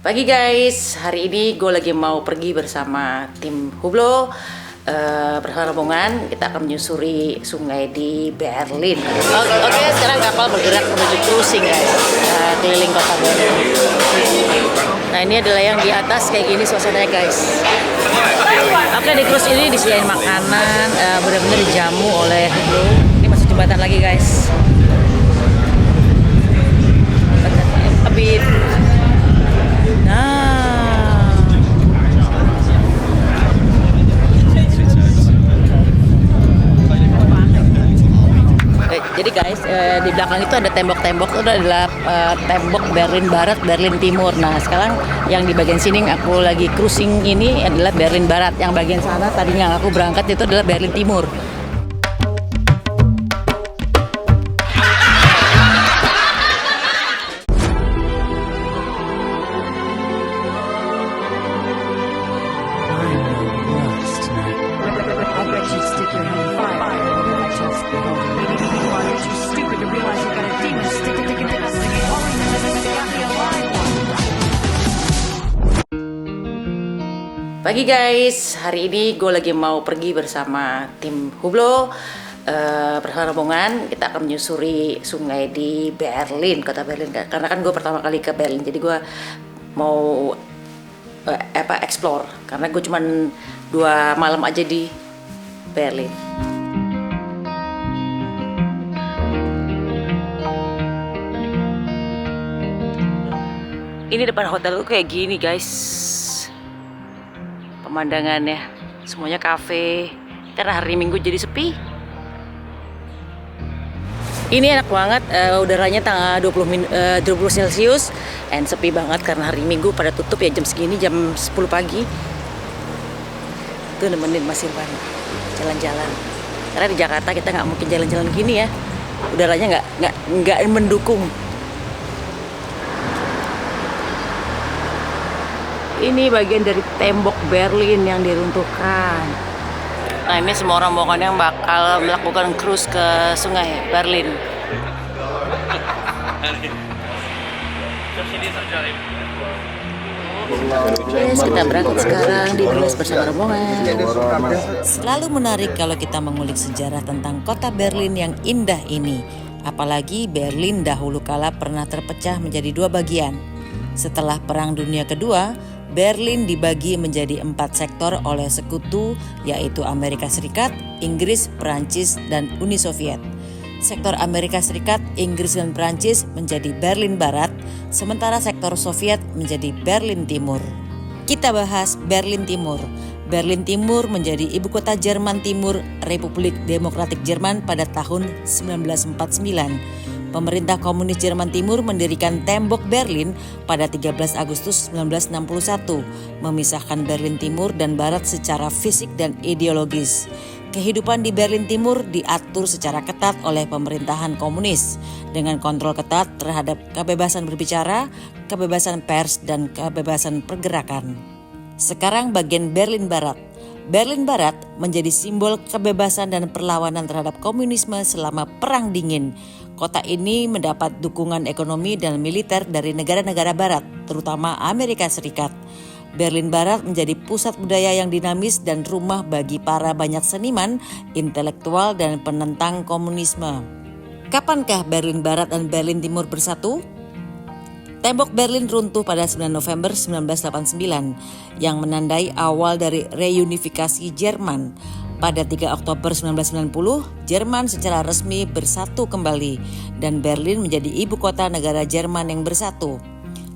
Pagi guys, hari ini gue lagi mau pergi bersama tim Hublot bersama rombongan. Kita akan menyusuri sungai di Berlin. Oke, sekarang kapal bergerak menuju cruising guys, keliling kota Berlin. Nah ini adalah yang di atas kayak gini suasananya guys. Oke, di cruise ini disediain makanan, benar-benar dijamu oleh Hublot. Ini masuk jembatan lagi guys. Tapi jadi guys, di belakang itu ada tembok-tembok, itu adalah tembok Berlin Barat, Berlin Timur. Nah sekarang yang di bagian sini aku lagi cruising ini adalah Berlin Barat. Yang bagian sana tadinya aku berangkat itu adalah Berlin Timur. Pagi guys, hari ini gue lagi mau pergi bersama tim Hublot bersama rombongan. Kita akan menyusuri sungai di Berlin, kota Berlin. Karena kan gue pertama kali ke Berlin, jadi gue mau explore. Karena gue cuma 2 malam aja di Berlin. Ini depan hotel tuh kayak gini guys. Pemandangannya semuanya kafe, karena hari Minggu jadi sepi. Ini enak banget, udaranya tanggal 20 Celcius and sepi banget karena hari Minggu pada tutup ya jam segini, jam 10 pagi. Tuh nemenin Mas Irwan jalan-jalan. Karena di Jakarta kita nggak mungkin jalan-jalan gini ya, udaranya nggak mendukung. Ini bagian dari tembok Berlin yang diruntuhkan. Nah ini semua rombongan yang bakal melakukan cruise ke sungai Berlin. Yes, kita berangkat sekarang di bus bersama rombongan. Selalu menarik kalau kita mengulik sejarah tentang kota Berlin yang indah ini. Apalagi Berlin dahulu kala pernah terpecah menjadi 2 bagian. Setelah Perang Dunia Kedua, Berlin dibagi menjadi 4 sektor oleh sekutu, yaitu Amerika Serikat, Inggris, Perancis, dan Uni Soviet. Sektor Amerika Serikat, Inggris, dan Perancis menjadi Berlin Barat, sementara sektor Soviet menjadi Berlin Timur. Kita bahas Berlin Timur. Berlin Timur menjadi ibu kota Jerman Timur, Republik Demokratik Jerman pada tahun 1949. Pemerintah Komunis Jerman Timur mendirikan Tembok Berlin pada 13 Agustus 1961, memisahkan Berlin Timur dan Barat secara fisik dan ideologis. Kehidupan di Berlin Timur diatur secara ketat oleh pemerintahan komunis, dengan kontrol ketat terhadap kebebasan berbicara, kebebasan pers, dan kebebasan pergerakan. Sekarang bagian Berlin Barat. Berlin Barat menjadi simbol kebebasan dan perlawanan terhadap komunisme selama Perang Dingin. Kota ini mendapat dukungan ekonomi dan militer dari negara-negara barat, terutama Amerika Serikat. Berlin Barat menjadi pusat budaya yang dinamis dan rumah bagi para banyak seniman, intelektual, dan penentang komunisme. Kapankah Berlin Barat dan Berlin Timur bersatu? Tembok Berlin runtuh pada 9 November 1989 yang menandai awal dari reunifikasi Jerman. Pada 3 Oktober 1990, Jerman secara resmi bersatu kembali dan Berlin menjadi ibu kota negara Jerman yang bersatu.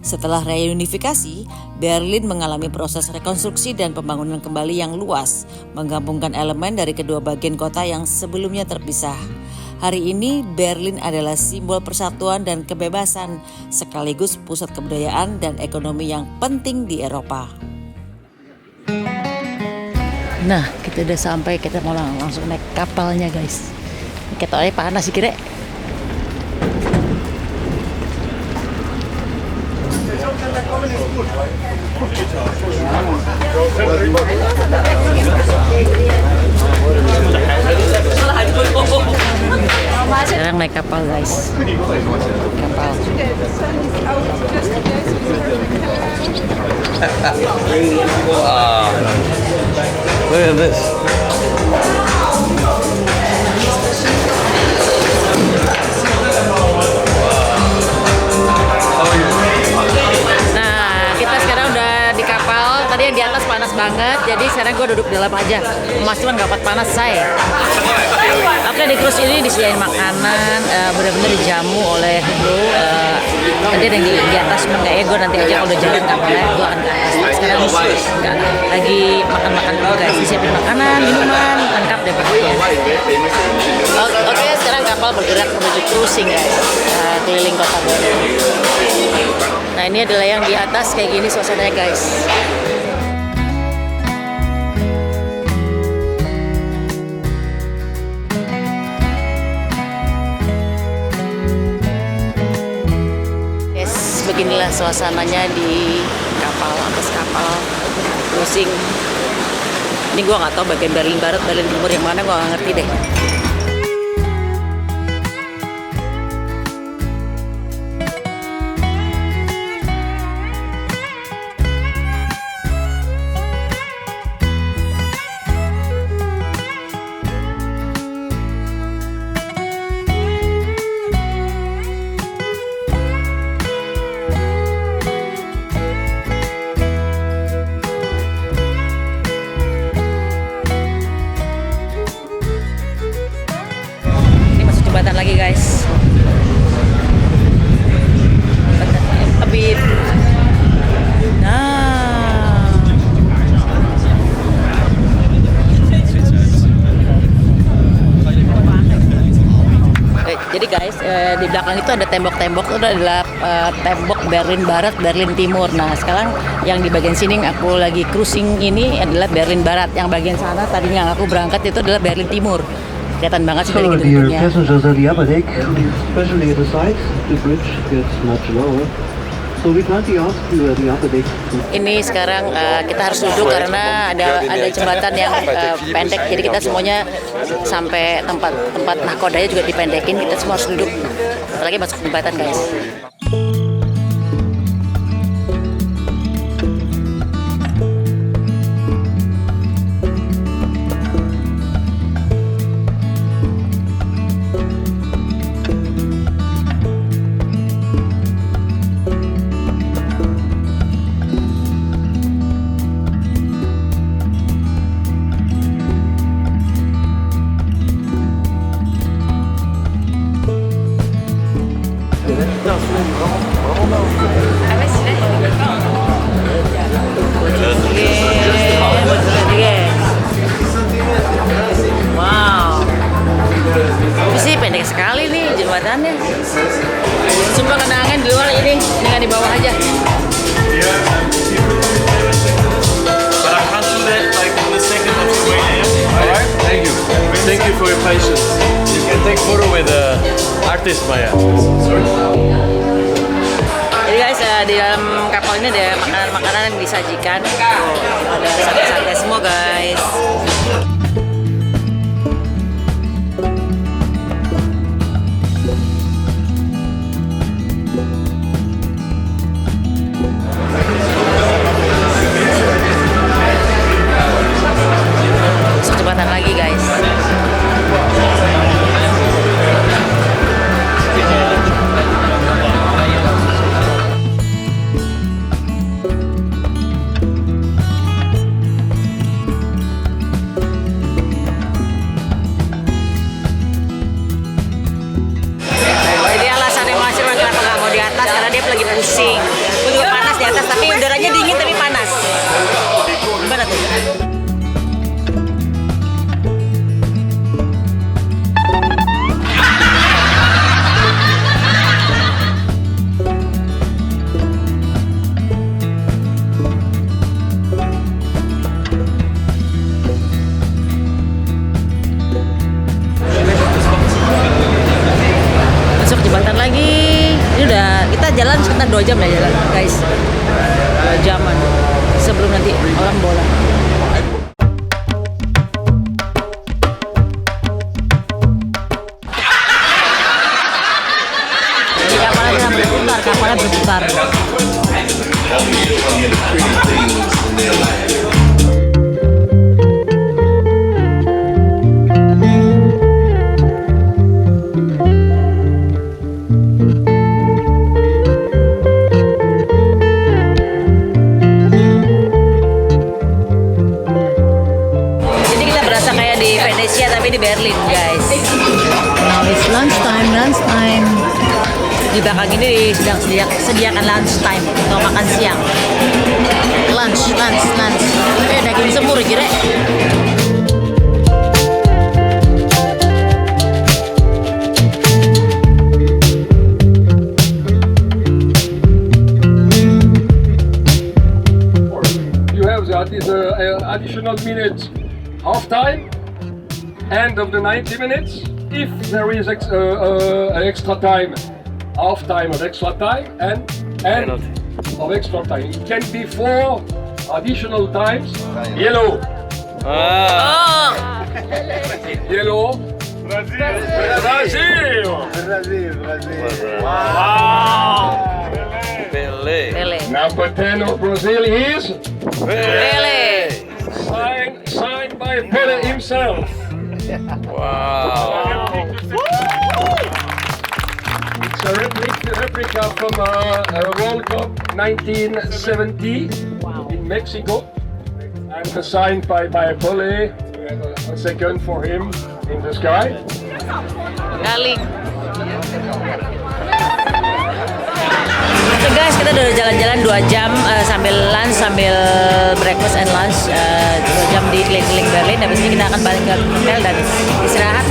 Setelah reunifikasi, Berlin mengalami proses rekonstruksi dan pembangunan kembali yang luas, menggabungkan elemen dari kedua bagian kota yang sebelumnya terpisah. Hari ini Berlin adalah simbol persatuan dan kebebasan, sekaligus pusat kebudayaan dan ekonomi yang penting di Eropa. Nah, kita udah sampai, kita mau langsung naik kapalnya guys. Kita oleh panas sih kira. Sekarang naik kapal guys. Kapal. Wow. Look at this. Nah, kita sekarang udah di kapal. Tadi yang di atas panas banget, jadi sekarang gue duduk di dalam aja. Memastikan gak dapat panas saya. Oke, di cruise ini disediain makanan, benar-benar dijamu oleh kru. Tadi ada yang di atas, cuma nggak ya, gue nanti aja kalau udah jalan kapalnya, gue akan ke atas. Sekarang nggak lagi makan-makan dulu guys, disiapin makanan, minuman, lengkap deh pokoknya. Oke, sekarang kapal bergerak menuju cruising guys, keliling kota Berlin. Nah ini adalah yang di atas kayak gini suasananya guys. Beginilah suasananya di kapal, atas kapal cruising. Ini gue nggak tahu bagian Berlin Barat, Berlin Timur yang mana, gue nggak ngerti deh. Jembatan lagi guys. Tapi nah. Jadi guys, di belakang itu ada tembok-tembok, itu adalah tembok Berlin Barat, Berlin Timur. Nah, sekarang yang di bagian sini aku lagi cruising ini adalah Berlin Barat. Yang bagian sana tadinya yang aku berangkat itu adalah Berlin Timur. Kelihatan banget sih dari gedung-gedungnya. Passengers on the upper deck, especially at the side, the bridge gets much lower. So we kindly ask you at the upper deck. Ini sekarang kita harus duduk karena ada jembatan yang pendek, jadi kita semuanya sampai tempat nahkodanya juga dipendekin, kita semua harus duduk. Apalagi masuk jembatan guys. Wow, ini sih pendek sekali nih jembatannya. Sumpah kena angin di luar ini, dengan di bawah aja. But I can't do that like in the second of the way. Alright, thank you. Thank you for your patience. You can take photo with the artist Maya. Jadi guys, di dalam kapal ini ada makanan-makanan yang disajikan. Ada sate-sate semua guys. Jembatan lagi guys. Jadi alasannya Mas Irwan kenapa nggak mau di atas karena dia lagi pusing. Gue juga panas di atas, tapi udaranya dingin tapi panas. Gimana tuh? Jembatan lagi. Ini udah kita jalan sekitar 2 jam ya jalan guys. 2 jaman sebelum nanti orang bola. Jadi kapalnya berputar. Only the pretty things in their life. Jadi kita berasa kayak di Venesia tapi di Berlin, guys. Now it's lunchtime. Di belakang ini sedang sediakan lunchtime atau makan siang. Lunch. Daging semur kira. You have the additional minutes half time, end of the 90 minutes. If there is an extra time, half time of extra time, and end of extra time. It can be 4 additional times. Yellow. Yellow. Brazil. Wow. Pele. Number 10 of Brazil is Pele. signed by Pele himself. It's a replica from a World Cup 1970 in Mexico, and signed by Pele. A second for him in the sky. Kali. So guys, kita udah jalan-jalan 2 jam sambil lunch, sambil breakfast and lunch 2 jam di keliling-keliling Berlin. Habis ini kita akan balik ke hotel dan istirahat.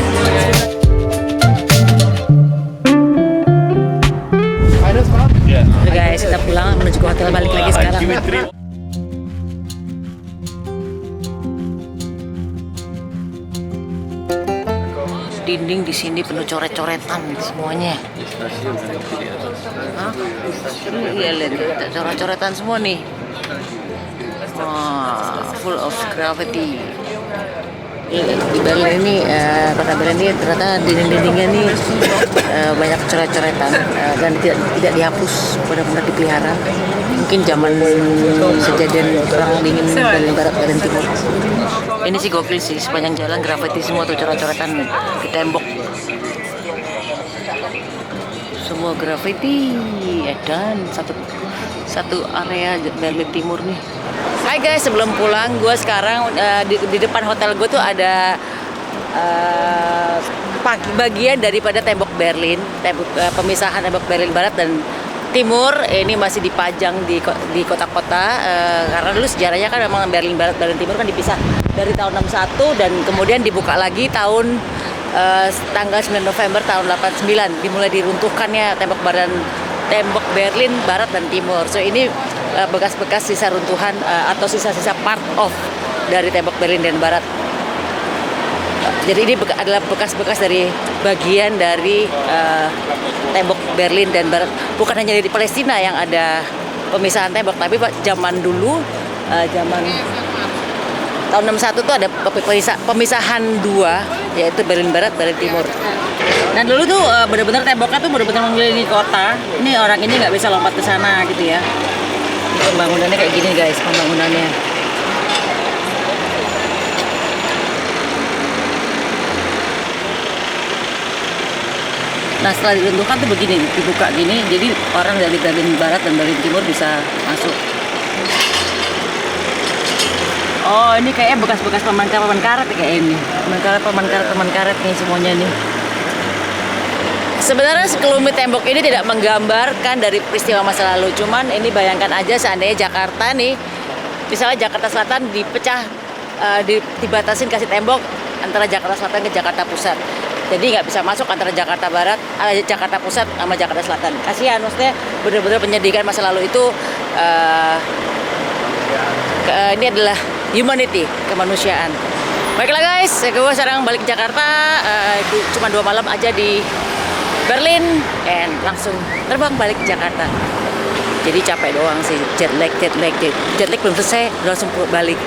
Udah guys, kita pulang menuju ke hotel, balik lagi sekarang. Dinding di sini penuh coret-coretan semuanya. Hah? Iya, lihat coret-coretan semua nih. Wah, full of graffiti. Di Berlin ini, kota Berlin ini ternyata dinding-dindingnya nih banyak coret-coretan dan tidak dihapus, benar-benar dipelihara. Mungkin zaman kejadian perang dingin Berlin Barat, Berlin Timur. Ini sih gokil sih, sepanjang jalan graffiti semua tuh coret-coretan di tembok. Semua graffiti dan satu area Berlin Timur nih. Hai guys, sebelum pulang gue sekarang di depan hotel gue tuh ada bagian daripada tembok Berlin, pemisahan tembok Berlin Barat dan Timur. Ini masih dipajang di kota-kota karena dulu sejarahnya kan memang Berlin Barat, Berlin Timur kan dipisah dari tahun 61 dan kemudian dibuka lagi tahun tanggal 9 November tahun 89, dimulai diruntuhkannya tembok Berlin Barat dan Timur. So ini bekas-bekas sisa runtuhan atau sisa-sisa part of dari tembok Berlin dan Barat. Jadi ini adalah bekas-bekas dari bagian dari tembok Berlin dan Barat. Bukan hanya di Palestina yang ada pemisahan tembok, tapi zaman dulu, zaman tahun 61 tuh ada pemisahan 2, yaitu Berlin Barat, Berlin Timur. Nah dulu tuh benar-benar temboknya tuh benar-benar mengelilingi kota. Ini orang ini nggak bisa lompat ke sana gitu ya. Ini pembangunannya kayak gini guys, pembangunannya. Nah setelah diruntuhkan tuh begini, dibuka gini, jadi orang dari Berlin Barat dan Berlin Timur bisa masuk. Oh ini kayaknya bekas-bekas paman karet kayak ini. Paman karet nih semuanya nih. Sebenarnya sekelumit tembok ini tidak menggambarkan dari peristiwa masa lalu. Cuman ini bayangkan aja seandainya Jakarta nih, misalnya Jakarta Selatan dipecah, dibatasin kasih tembok antara Jakarta Selatan ke Jakarta Pusat. Jadi nggak bisa masuk antara Jakarta Barat, Jakarta Pusat sama Jakarta Selatan. Kasihan, maksudnya benar-benar penyedihkan masa lalu itu. Ini adalah humanity, kemanusiaan. Baiklah guys, gue sekarang balik ke Jakarta. Cuma 2 malam aja di Berlin, and langsung terbang balik ke Jakarta. Jadi capek doang sih, jet lag belum selesai, udah langsung balik.